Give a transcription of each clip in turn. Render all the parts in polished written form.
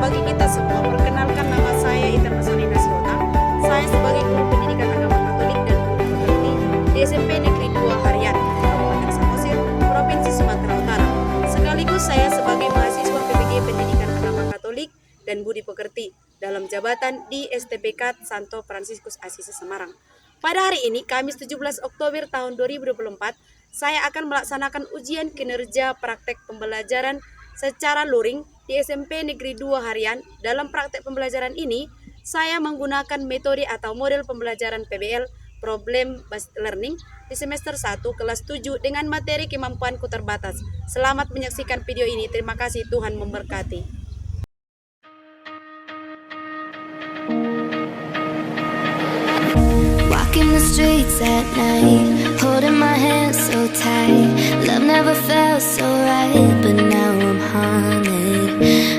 bagi kita semua. Perkenalkan, nama saya Ita Masalina Silota. Saya sebagai guru pendidikan agama Katolik dan guru pekerti di SMP Negeri 2 Harian, Kabupaten Samosir, Provinsi Sumatera Utara. Sekaligus saya sebagai mahasiswa PPG Pendidikan Agama Katolik dan Budi Pekerti dalam jabatan di STPK Santo Fransiskus Assisi Semarang. Pada hari ini, Kamis 17 Oktober tahun 2024, saya akan melaksanakan ujian kinerja praktek pembelajaran secara luring di SMP Negeri 2 Harian. Dalam praktek pembelajaran ini, saya menggunakan metode atau model pembelajaran PBL Problem Based Learning di semester 1 kelas 7 dengan materi kemampuanku terbatas. Selamat menyaksikan video ini. Terima kasih, Tuhan memberkati. Walking the streets at night, holding my hand so tight. Love never felt so right, but now I'm haunted.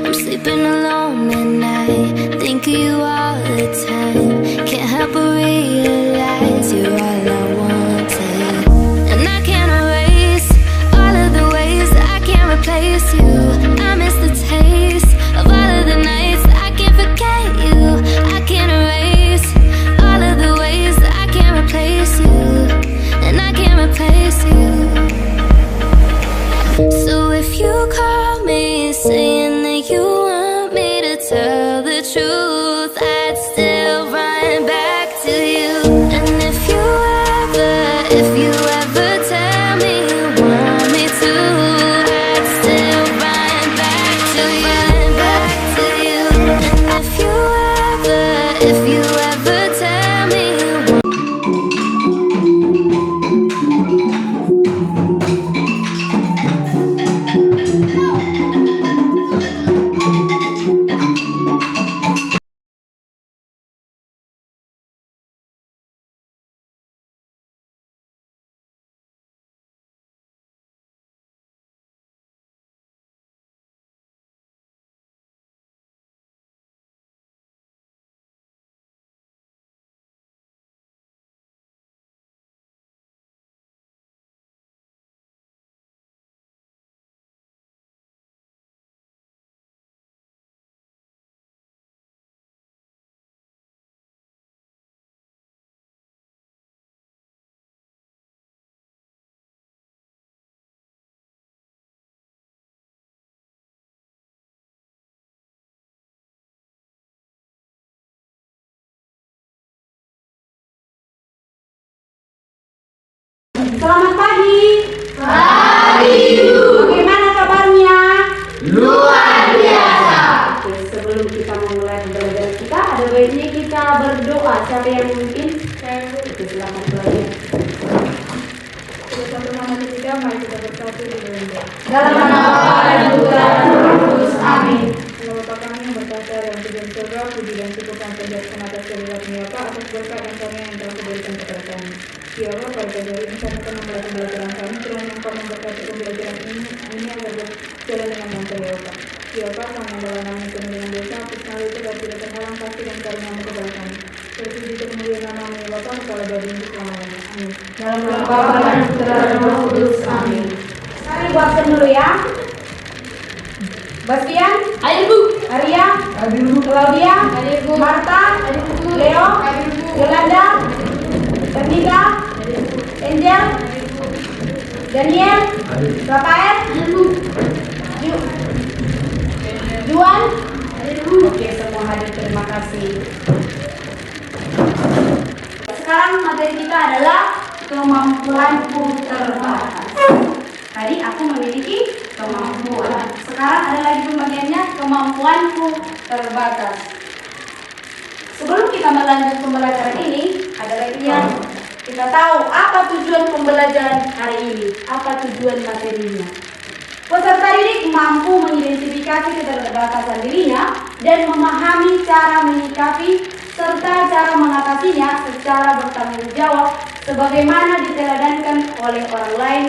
I'm sleeping alone at night, think of you all the time. Can't help but realize you're all I wanted. And I can't erase all of the ways that I can't replace you. I miss the taste of all of the nights that I can't forget you. I can't erase all of the ways that I can't replace you, and I can't replace you. So if you call me saying that you want me to tell the truth, I'd still run back to you. And if you ever tell me you want me to, I'd still run back to you, And if you ever tell me you want. Selamat pagi. Pagi. Bagaimana kabarnya? Luar biasa. Oke, sebelum kita memulai pembelajaran kita, ada baiknya kita berdoa. Siapa yang memimpin? Oke, silakan belajar. Satu nama ketiga, mari kita bersatu di dalam doa. Dalam nama Bapa dan Putra dan Roh Kudus. Amin. Allah Bapa kami yang berkata dalam tujuan surga, puji dan syukur kami panjatkan atas kehadirat-Mu ya Pak, atas berkat dan karunia yang telah diberikan kepada kami. Ya Allah, pada pagi hari ini kami akan memulai pembelajaran kami. Kiranya Engkau memberkati pembelajaran ini agar berjalan dengan lancar ya Pak. Ya Pak, kami adalah namanya penuh dengan dosa, hapus malu itu dan tidak terhalang kasih dan karunia-Mu kepada kami. Terpuji kemuliaan nama-Mu ya Bapa, kepala dari ini selamanya. Amin. Dalam nama Bapa dan Putra dan Roh Kudus. Amin. Mari buatkan dulu ya. Bastian, Ayo Bu. Arya, Claudia, Marta, Leo, Yolanda, Pernika, Angel, Daniel, Rafael, Juan. Oke, semua hadir, terima kasih. Sekarang materi kita adalah kemampuanku terbatas. Tadi aku memiliki kemampuan. Sekarang ada lagi pembagiannya, kemampuanku terbatas. Sebelum kita melanjut pembelajaran ini, ada baiknya kita tahu apa tujuan pembelajaran hari ini, apa tujuan materinya. Peserta didik mampu mengidentifikasi keterbatasan dirinya dan memahami cara menyikapi serta cara mengatasinya secara bertanggung jawab sebagaimana diteladankan oleh orang lain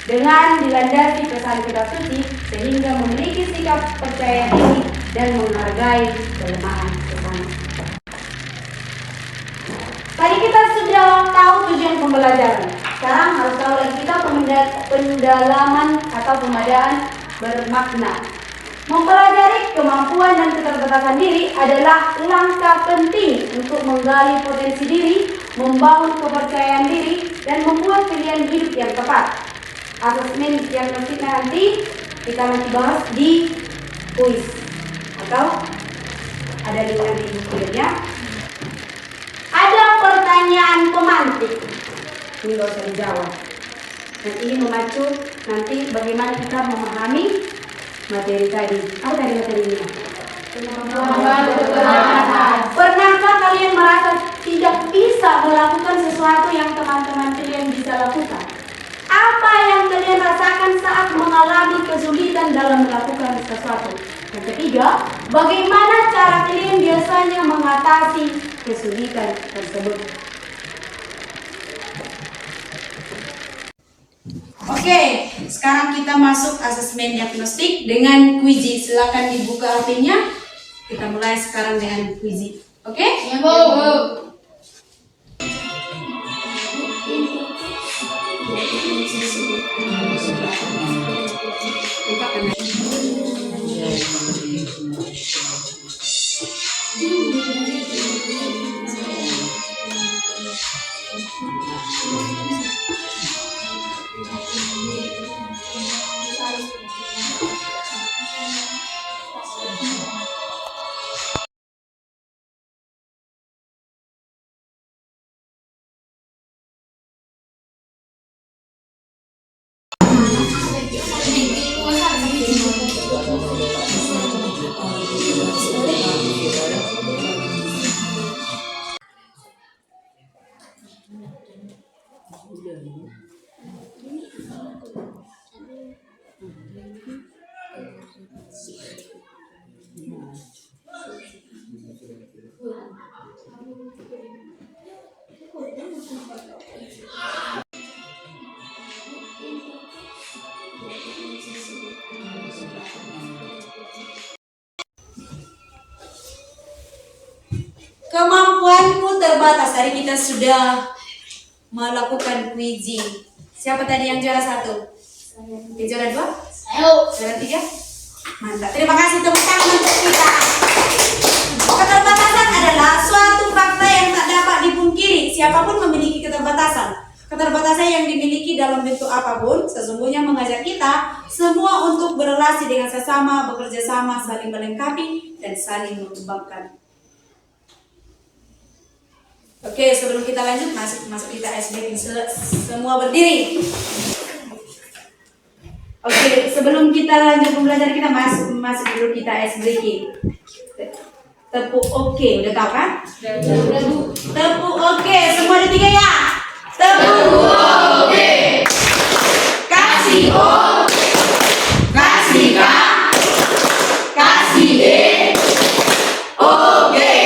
dengan dilandasi pesan kitab suci sehingga memiliki sikap percaya diri dan menghargai kelemahan sesama. Tadi kita sudah tahu tujuan pembelajaran. Sekarang harus tahu lagi kita pendalaman atau pemadaan bermakna. Mempelajari kemampuan dan keterbatasan keterbatasan diri adalah langkah penting untuk menggali potensi diri, membangun kepercayaan diri, dan membuat pilihan hidup yang tepat. Asesmen diagnostiknya nanti kita nanti bahas di kuis atau ada linknya di bukunya. Ada pertanyaan pemantik, ini nggak usah dijawab. Dan ini memacu nanti bagaimana kita memahami materi tadi. Apa tadi materinya? Pernahkah kalian merasa tidak bisa melakukan sesuatu yang teman-teman kalian bisa lakukan? Apa yang kalian rasakan saat mengalami kesulitan dalam melakukan sesuatu? Yang ketiga, bagaimana cara kalian biasanya mengatasi kesulitan tersebut? Oke, sekarang kita masuk asesmen diagnostik dengan Quizy. Silakan dibuka HP-nya. Kita mulai sekarang dengan Quizy. Oke? Ya, Bu. Kemampuanku terbatas. Tadi kita sudah melakukan Quizy. Siapa tadi yang juara 1? Yang juara 2? Ayo. Juara 3? Mantap. Terima kasih tepuk tangan untuk kita. Keterbatasan adalah suatu fakta yang tak dapat dipungkiri. Siapapun memiliki keterbatasan. Keterbatasan yang dimiliki dalam bentuk apapun sesungguhnya mengajak kita semua untuk berelasi dengan sesama, bekerja sama, saling melengkapi, dan saling mengembangkan. Oke, sebelum kita lanjut masuk kita ice breaking. Semua berdiri. Oke, sebelum kita lanjut pembelajaran kita masuk dulu kita ice breaking. Tepuk oke, udah tahu kan? Tepuk oke, semua ada 3 ya. Tepuk oke. Kasih O, kasih K, kasih E. Oke.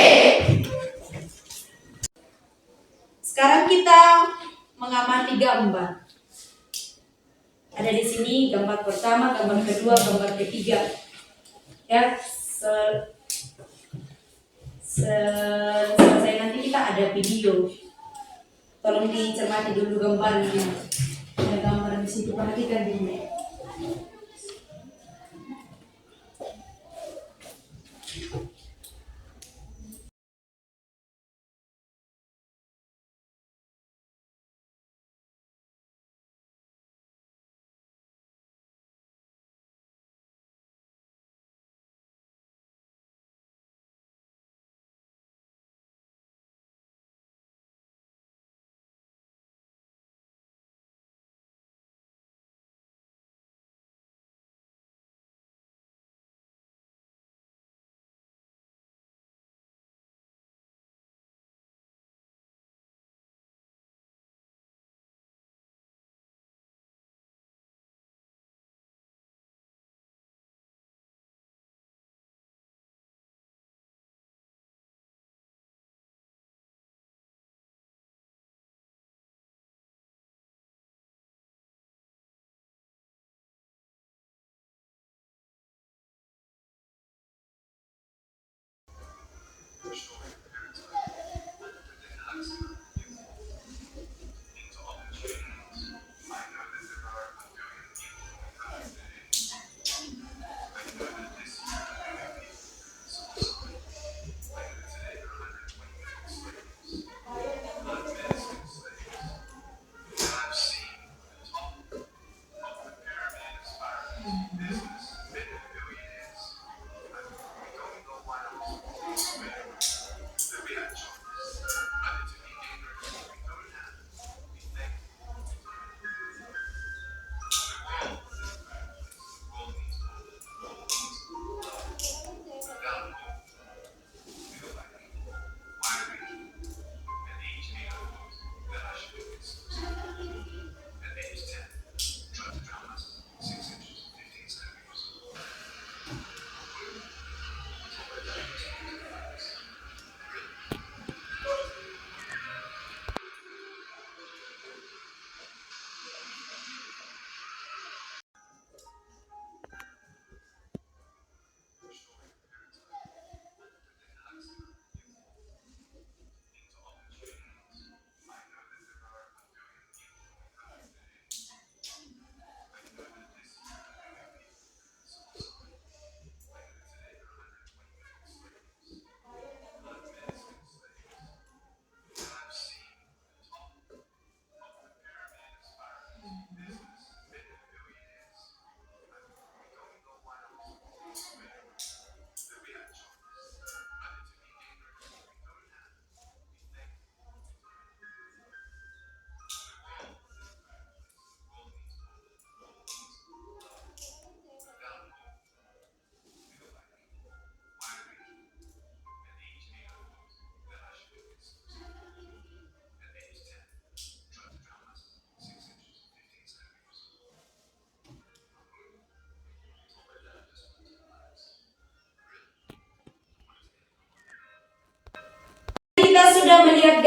Sekarang kita mengamati gambar. Ada di sini gambar pertama, gambar kedua, gambar ketiga. Ya, selesai nanti kita ada video. Tolong dicermati dulu gambarnya. Ada gambar di situ, perhatikan dulu.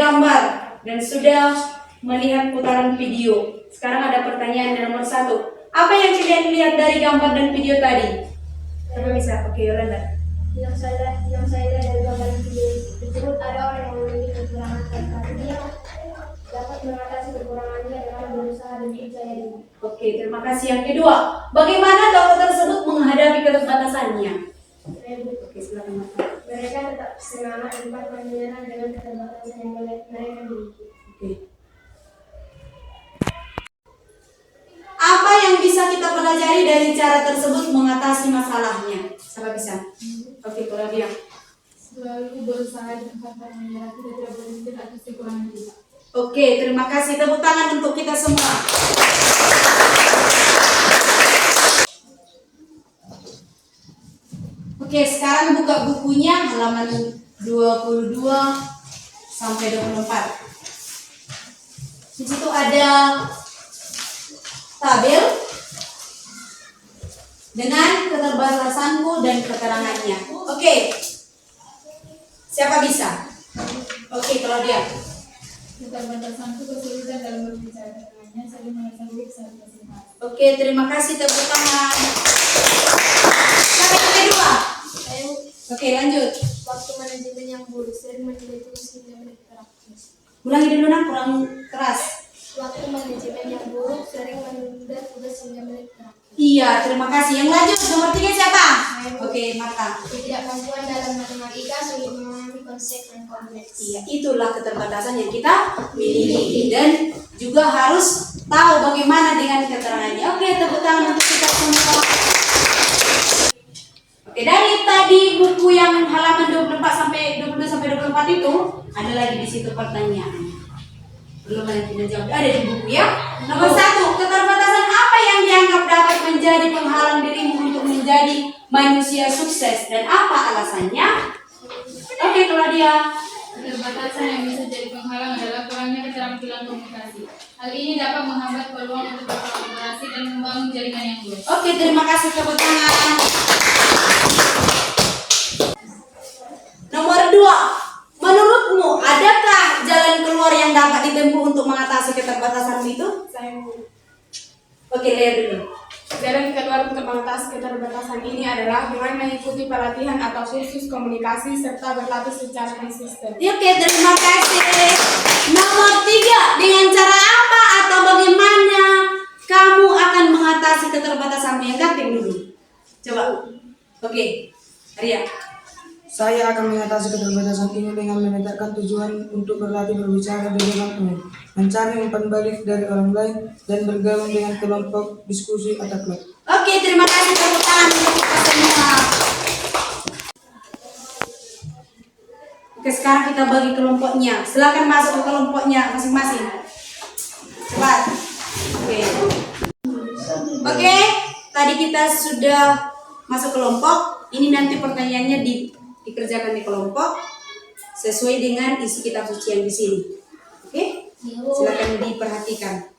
gambar dan sudah melihat putaran video. Sekarang ada pertanyaan yang nomor 1. Apa yang kalian lihat dari gambar dan video tadi? Siapa bisa? Oke, Yolanda. Yang saya lihat dari gambar video tersebut ada orang yang memiliki kekurangan tapi dia dapat mengatasi kekurangannya dengan berusaha dan percaya diri. Oke, terima kasih. Yang kedua, bagaimana tokoh tersebut menghadapi keterbatasannya? Oke, silakan Mas. Mereka tetap semangat dan dapat menyerah dengan keterbatasan yang mereka miliki. Oke. Apa yang bisa kita pelajari dari cara tersebut mengatasi masalahnya? Siapa bisa? Oke, kalau dia. Selalu berusaha dan pantang menyerah, kita tidak berhenti atas kekurangan kita. Oke, terima kasih. Tepuk tangan untuk kita semua. Oke, sekarang buka bukunya halaman 22 sampai 24. Di situ ada tabel dengan keterbatasanku dan keterangannya. Oke. Siapa bisa? Oke, kalau dia. Keterbatasanku kesulitan dalam berbicara dengannya, saya merasa buruk saat berbicara. Oke, terima kasih. Tepuk tangan. Siapa yang kedua? Saya Oke, lanjut. waktu manajemen yang buruk, sering menilai tugas hingga menjadi praktis. Ulangi dulu nang, kurang keras. Waktu manajemen yang buruk, sering menunda tugas hingga menjadi praktis. Iya, terima kasih. Yang lanjut, nomor 3 siapa? Oke, Marta. Ketidakmampuan dalam matematika, sulit memahami konsep yang kompleks. Iya, itulah keterbatasan yang kita miliki dan juga harus tahu bagaimana dengan keterangannya. Oke, tepuk tangan untuk kita semua. Oke, dari tadi buku yang halaman 24 sampai 22 sampai 24 itu ada lagi di situ pertanyaan. Belum ada yang tidak jawab. Ada di buku ya. Nomor 1, keterbatasan apa yang dianggap dapat menjadi penghalang dirimu untuk menjadi manusia sukses dan apa alasannya? Oke, Claudia. Keterbatasan yang bisa jadi penghalang adalah kurangnya keterampilan komunikasi. Hal ini dapat menghambat peluang untuk berkolaborasi dan membangun jaringan yang luas. Oke, terima kasih. Tepuk tangan. Nomor 2, menurutmu adakah jalan keluar yang dapat ditempuh untuk mengatasi keterbatasan itu? Oke, lihat dulu. Jalan keluar untuk mengatasi keterbatasan ini adalah dengan mengikuti pelatihan atau kursus komunikasi serta berlatih secara konsisten. Oke, terima kasih. Nomor 3, dengan cara apa atau bagaimana kamu akan mengatasi keterbatasanmu? Yang ganteng dulu. Coba. Oke, Arya. Saya akan mengatasi keterbatasan ini dengan menetapkan tujuan untuk berlatih berbicara di depan umum, mencari umpan balik dari orang lain, dan bergabung dengan kelompok diskusi atau klub. Oke, terima kasih. Tepuk tangan untuk kita semua. Oke, sekarang kita bagi kelompoknya. Silakan masuk ke kelompoknya masing-masing. Cepat. Oke, tadi kita sudah masuk kelompok. Ini nanti pertanyaannya dikerjakan di kelompok sesuai dengan isi kitab suci yang di sini. Oke? Silakan diperhatikan.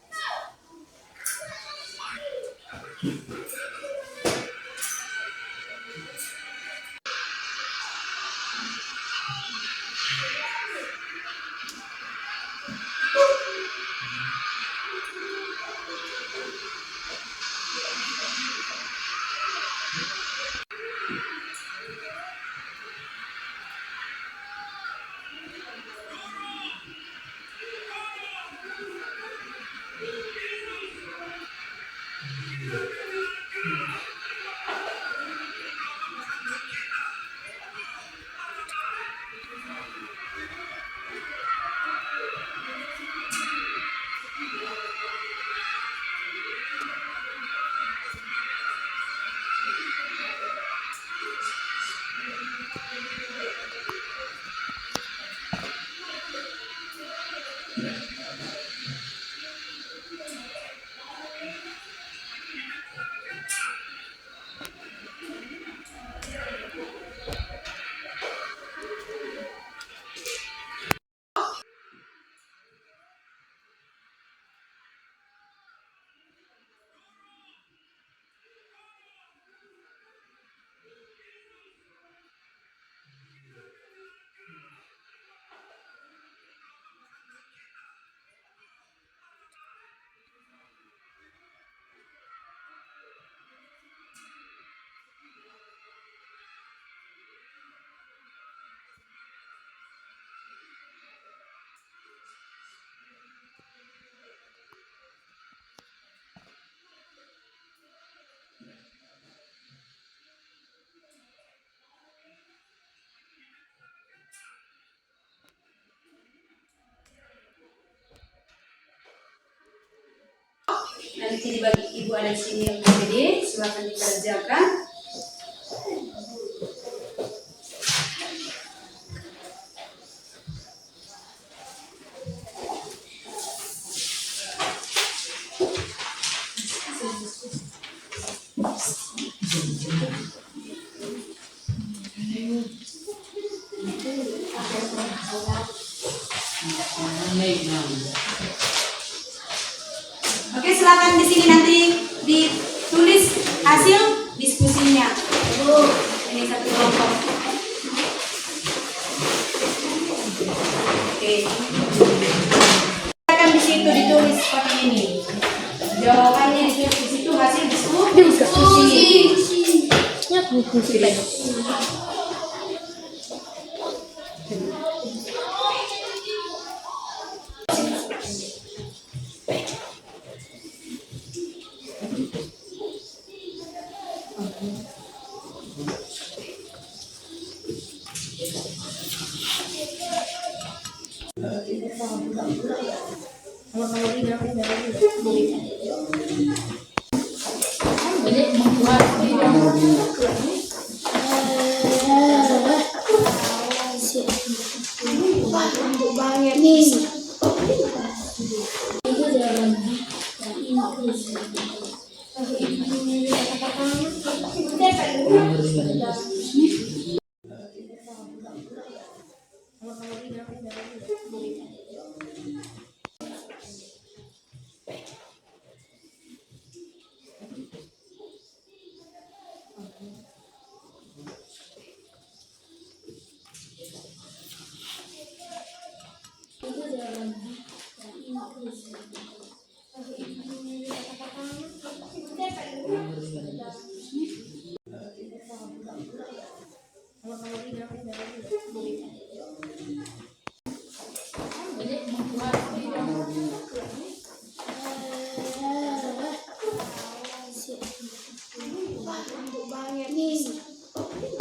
nanti dibagi ibu ada di sini yang PPD, silakan dikerjakan. Oke, silakan di sini nanti ditulis hasil diskusinya. Ini satu kelompok. Oke. Silakan di situ ditulis seperti ini. Jawabannya ditulis di situ, hasil diskusi.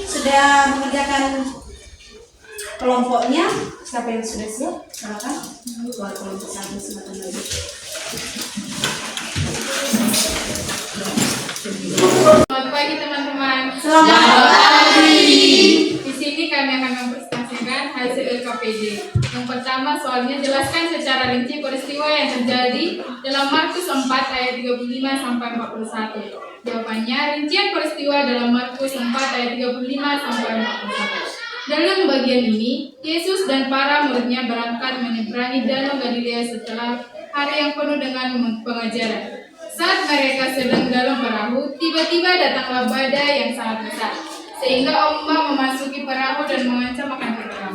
Sudah mengerjakan kelompoknya, siapa yang sudah siap? Silakan. Buat kelompok satu silakan lagi. Selamat pagi teman-teman. Selamat pagi. Di sini kami akan mempresentasikan hasil LKPD. Yang pertama soalnya jelaskan secara rinci peristiwa yang terjadi dalam Markus 4 ayat 35 sampai 41. Jawabannya, rincian peristiwa dalam Markus 4 ayat 35 sampai 41. Dalam bagian ini, Yesus dan para muridnya berangkat menyeberangi Danau Galilea setelah hari yang penuh dengan pengajaran. Saat mereka sedang dalam perahu, tiba-tiba datanglah badai yang sangat besar, sehingga ombak memasuki perahu dan mengancam akan tenggelam.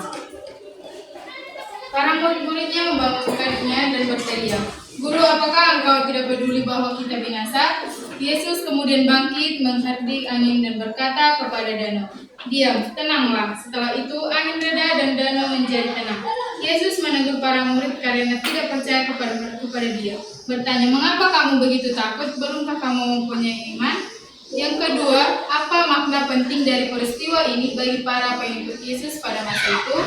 Para murid-muridnya membangunkannya dan berteriak, "Guru, apakah engkau tidak peduli bahwa kita binasa?" Yesus kemudian bangkit, mengherdik angin dan berkata kepada danau, "Diam, tenanglah." Setelah itu angin reda dan danau menjadi tenang. Yesus menegur para murid karena tidak percaya kepada dia. Bertanya, "Mengapa kamu begitu takut? Belumkah kamu mempunyai iman?" Yang kedua, apa makna penting dari peristiwa ini bagi para pengikut Yesus pada masa itu?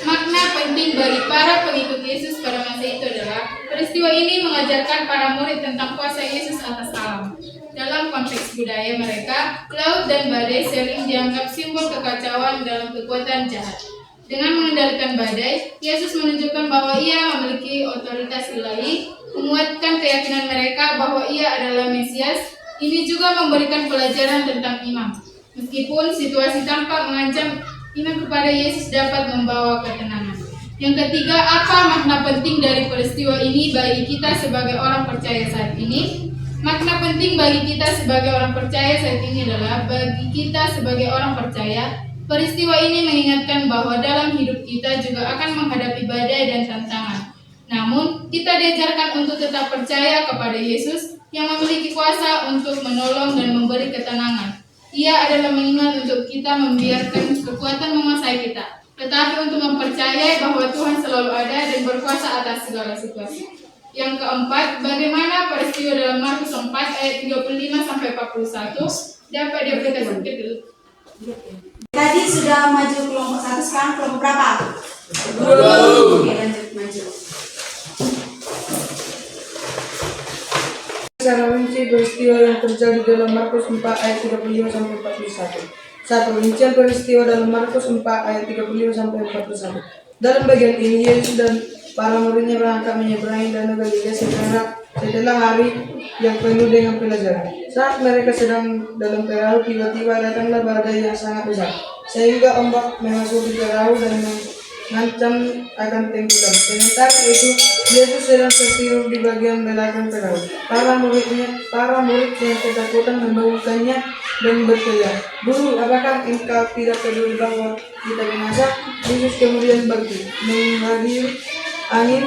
Makna penting bagi para pengikut Yesus pada masa itu adalah peristiwa ini mengajarkan para murid tentang kuasa Yesus atas alam. Dalam konteks budaya mereka, laut dan badai sering dianggap simbol kekacauan dalam kekuatan jahat. Dengan mengendalikan badai, Yesus menunjukkan bahwa ia memiliki otoritas ilahi, menguatkan keyakinan mereka bahwa ia adalah Mesias. Ini juga memberikan pelajaran tentang iman. Meskipun situasi tampak mengancam, iman kepada Yesus dapat membawa ketenangan. Yang ketiga, apa makna penting dari peristiwa ini bagi kita sebagai orang percaya saat ini? Makna penting bagi kita sebagai orang percaya saat ini adalah bagi kita sebagai orang percaya, peristiwa ini mengingatkan bahwa dalam hidup kita juga akan menghadapi badai dan tantangan. Namun, kita diajarkan untuk tetap percaya kepada Yesus yang memiliki kuasa untuk menolong dan memberi ketenangan. Ia adalah mengingat untuk kita membiarkan kekuatan menguasai kita, tetapi untuk mempercayai bahwa Tuhan selalu ada dan berkuasa atas segala situasi. Yang keempat, bagaimana peristiwa dalam Markus 4 ayat 35 sampai 41 dapat diaplikasikan dulu. Tadi sudah maju kelompok 1, sekarang kelompok berapa? 10. Oke, lanjut maju. Secara peristiwa yang terjadi dalam Markus 4 ayat 35 sampai 41. 1. Rincian peristiwa dalam Markus 4 ayat 35 sampai 41. Dalam bagian ini Yesus dan para muridnya berangkat menyeberangi danau Galilea setelah hari yang penuh dengan pelajaran. Saat mereka sedang dalam perahu, tiba-tiba datanglah badai yang sangat besar, sehingga ombak memasuki perahu dan mengancam akan tenggelam. Sementara itu, Yesus sedang tertidur di bagian belakang perahu. Para muridnya ketakutan membangunkannya dan berteriak, "Guru, apakah engkau tidak peduli bahwa kita binasa?" Yesus kemudian bangkit, menghadiri angin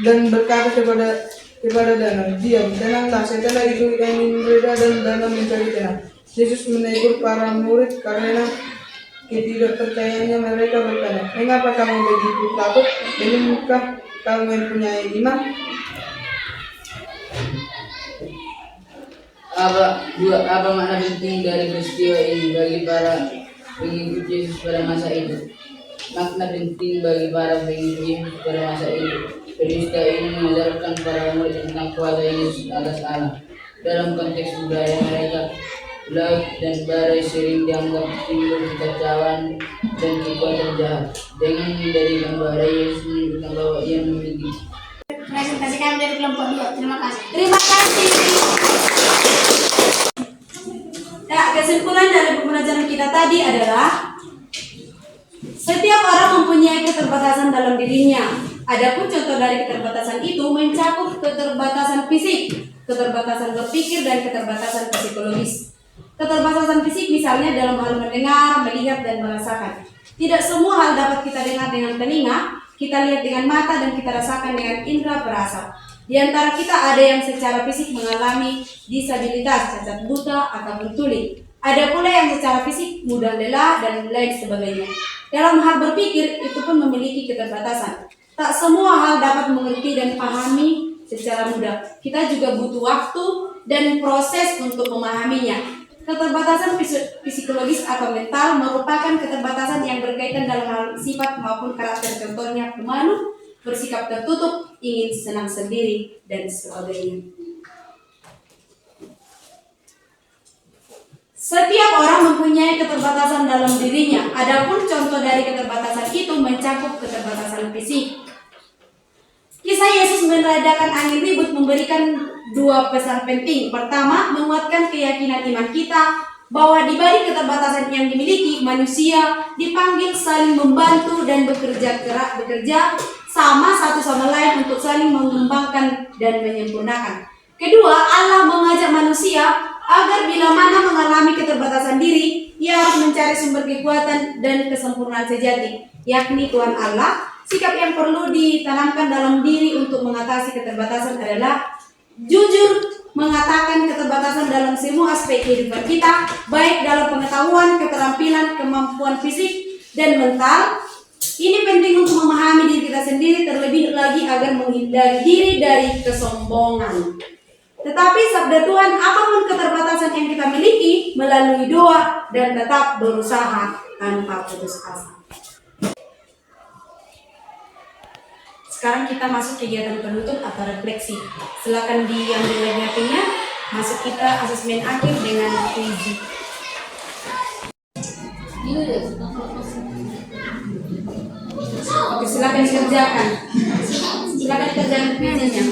dan berkata kepada danau, "Diam, tenanglah." Setelah itu angin reda dan danau menjadi tenang. Yesus menegur para murid karena ketidakpercayaannya. Mereka bertanya, "Mengapa kamu begitu takut? Belinkah kamu mempunyai iman?" Apa makna penting dari peristiwa ini bagi para pengikut Yesus pada masa itu? Makna penting bagi para pengikut Yesus pada masa itu. Peristiwa ini mengajarkan para murid tentang kuasa Yesus atas Allah. Dalam konteks budaya mereka, laut dan badai sering dianggap simbol kekacauan dan kekuatan jahat. Dengan mengendalikan badai, Yesus menunjukkan bahwa ia memiliki. Presentasi kami dari kelompok 2. Terima kasih. Terima kasih. Ya, kesimpulan dari pembelajaran kita tadi adalah setiap orang mempunyai keterbatasan dalam dirinya. Adapun contoh dari keterbatasan itu mencakup keterbatasan fisik, keterbatasan berpikir, dan keterbatasan psikologis. Keterbatasan fisik misalnya dalam hal mendengar, melihat, dan merasakan. Tidak semua hal dapat kita dengar dengan telinga, kita lihat dengan mata, dan kita rasakan dengan indera perasa. Di antara kita ada yang secara fisik mengalami disabilitas, cacat buta, ataupun tuli. Ada pula yang secara fisik mudah lelah dan lain sebagainya. Dalam hal berpikir, itu pun memiliki keterbatasan. Tak semua hal dapat mengerti dan pahami secara mudah. Kita juga butuh waktu dan proses untuk memahaminya. Keterbatasan psikologis atau mental merupakan keterbatasan yang berkaitan dalam hal sifat maupun karakter, contohnya pemalu, bersikap tertutup, ingin senang sendiri, dan sebagainya. Setiap orang mempunyai keterbatasan dalam dirinya. Adapun contoh dari keterbatasan itu mencakup keterbatasan fisik. Kisah Yesus meredakan angin ribut memberikan dua pesan penting. Pertama, menguatkan keyakinan iman kita bahwa di balik keterbatasan yang dimiliki, manusia dipanggil saling membantu dan bekerja sama satu sama lain untuk saling mengembangkan dan menyempurnakan. Kedua, Allah mengajak manusia agar bila mana mengalami keterbatasan diri, ia harus mencari sumber kekuatan dan kesempurnaan sejati, yakni Tuhan Allah. Sikap yang perlu ditanamkan dalam diri untuk mengatasi keterbatasan adalah jujur mengatakan keterbatasan dalam semua aspek kehidupan kita, baik dalam pengetahuan, keterampilan, kemampuan fisik, dan mental. Ini penting untuk memahami diri kita sendiri, terlebih lagi agar menghindari diri dari kesombongan. Tetapi sabda Tuhan, apapun keterbatasan yang kita miliki, melalui doa dan tetap berusaha tanpa putus asa. Sekarang kita masuk kegiatan penutup atau refleksi. Silakan diambil mappingnya. Masuk kita asesmen akhir dengan puisi. Oke, silakan dikerjakan. Silakan dikerjakan puisinya.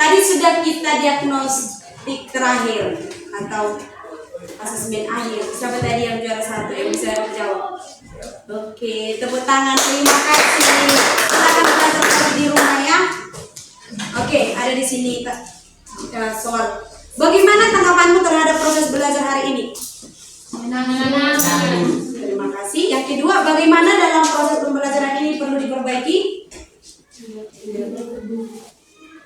Tadi sudah kita diagnostik terakhir atau asesmen akhir. Siapa tadi yang juara 1 yang bisa menjawab? Oke, tepuk tangan. Terima kasih. Silakan belajar di rumah ya. Oke, ada di sini soal. Bagaimana tanggapanmu terhadap proses belajar hari ini? Menyenangkan. Terima kasih. Yang kedua, bagaimana dalam proses pembelajaran ini perlu diperbaiki?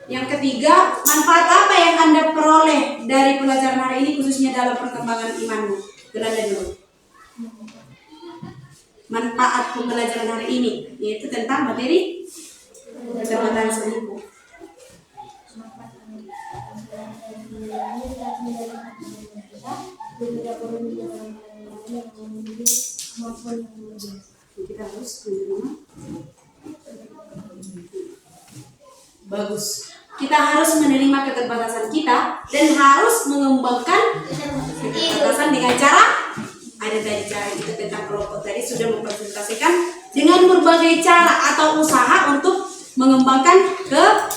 Yang ketiga, manfaat apa yang Anda peroleh dari pelajaran hari ini khususnya dalam perkembangan imanmu? Belanda dulu. Manfaat pembelajaran hari ini yaitu tentang materi keselamatan selingkuh. Kita harus menerima. Bagus. Kita harus menerima keterbatasan kita dan harus mengembangkan keterbatasan dengan cara ada tadi cara kita tentang kelompok tadi sudah mempresentasikan dengan berbagai cara atau usaha untuk mengembangkan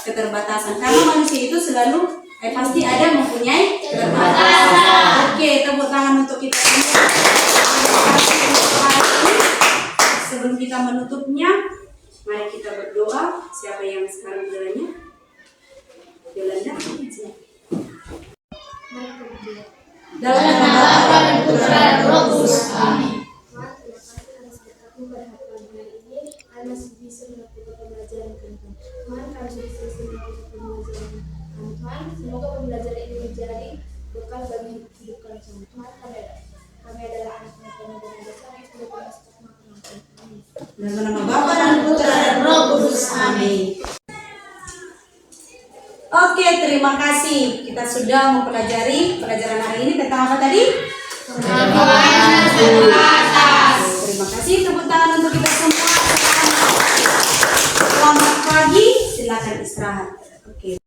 keterbatasan karena manusia itu selalu pasti ada mempunyai keterbatasan. Oke, tepuk tangan untuk kita semua. Sebelum kita menutupnya, mari kita berdoa. Siapa yang sekarang berdoanya? Yolanda. Dalam nama Bapa dan Putra dan Roh Kudus. Amin. Tuhan, terima kasih atas berkat-Mu pada hari ini. Kami masih bisa melakukan pembelajaran kami. Tuhan, kami masih bisa melakukan pembelajaran kami. Tuhan, semoga pembelajaran ini menjadi bekal bagi hidup kami. Tuhan, kami adalah anak-anak yang berdosa. Kami sudah berdosa kepada Amin. Dalam nama Bapa dan Putra dan Roh Kudus. Amin. Oke, terima kasih. Kita sudah mempelajari pelajaran hari ini tentang apa tadi? Terima kasih. Tepuk tangan untuk kita semua. Selamat pagi. Silakan istirahat. Oke.